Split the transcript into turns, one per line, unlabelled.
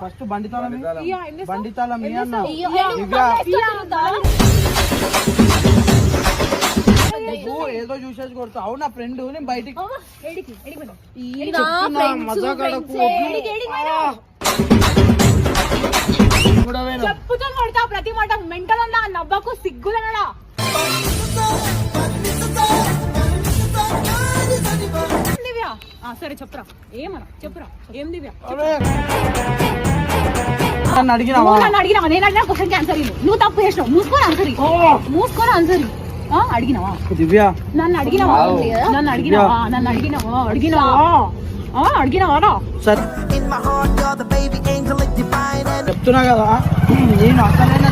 First బండితాళం ఏదో చూసేసి కొడుతా. అవునా ఫ్రెండ్ నేను బయటికి
చెప్పుతో కొడతా ప్రతి మాట. మెంటల్ అన్నా నవ్వకు సిగ్గులనడా. దివ్య సరే చెప్పురా. ఏమన్నా చెప్పురా. ఏం దివ్య
అడిగినావా?
అడిగినావా? నేను అడిగిన క్వశ్చన్ కి ఆన్సర్ ఇవ్వు. నువ్వు తప్పు చేసినావు. మూసుకొని ఆన్సర్ అడిగినావా?
దివ్య
నన్ను అడిగినావా?
చెప్తున్నా కదా నేను అసలైన